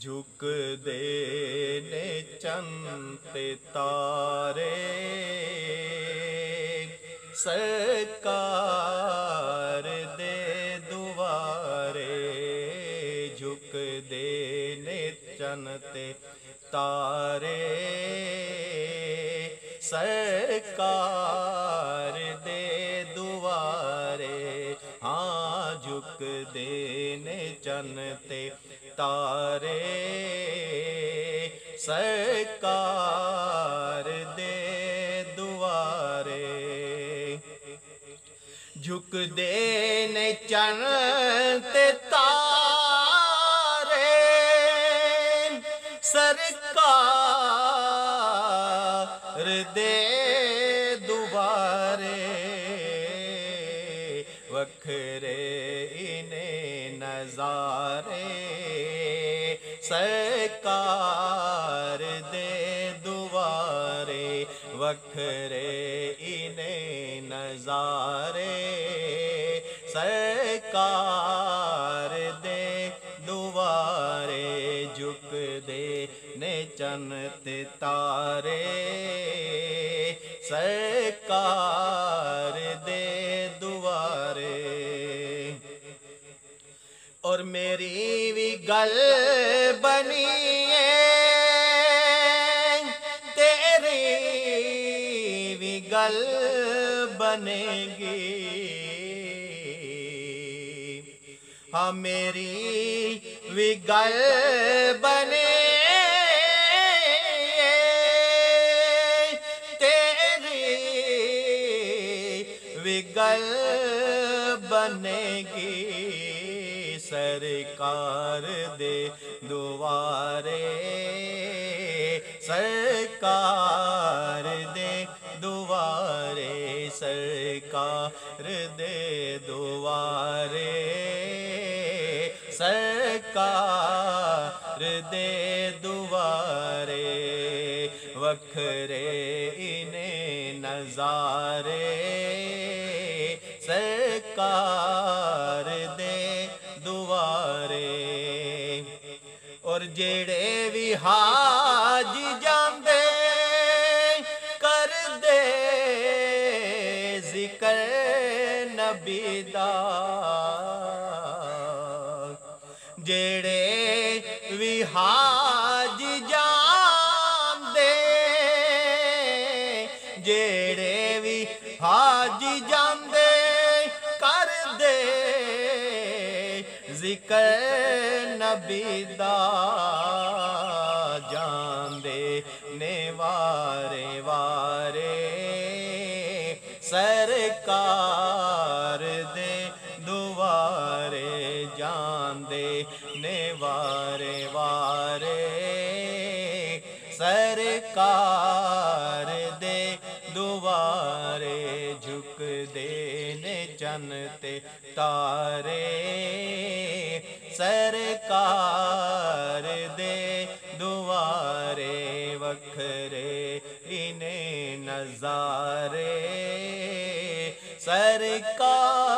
جھک دینے چند تارے سرکار دے دوارے جھک دینے چند تارے سرکار دے دوارے ہاں جھک دینے چند تارے سرکار دے دوارے جھک دینے چند تارے سرکار دے دوارے وکھرے انہیں نظارے سرکار دے دوارے وکھرے انہیں نظارے سرکار دے دوارے جھک دینے چند تارے سرکار دے دوارے اور میری بھی گل بنی ہے تیری بھی گل بنے گی ہاں میری بھی گل بنے تیری بھی گل بنے گی سرکار دے دوارے سرکار دے دوارے سرکار دے دوارے سرکار دے دوارے وکھرے انہیں نظارے سرکار دے دوارے اور جڑے بھی حاج جاندے کر دے ذکر نبی دا جڑے بھی حاج جاندے جڑے بھی حاج جاندے کر دے ذکر نبی دا جاندے نے وارے وارے سرکار دے دوارے جاندے نے وارے وارے سرکار دے دوارے جھک دینے چند تارے سرکار دے دوارے وکھرے انہیں نظارے سرکار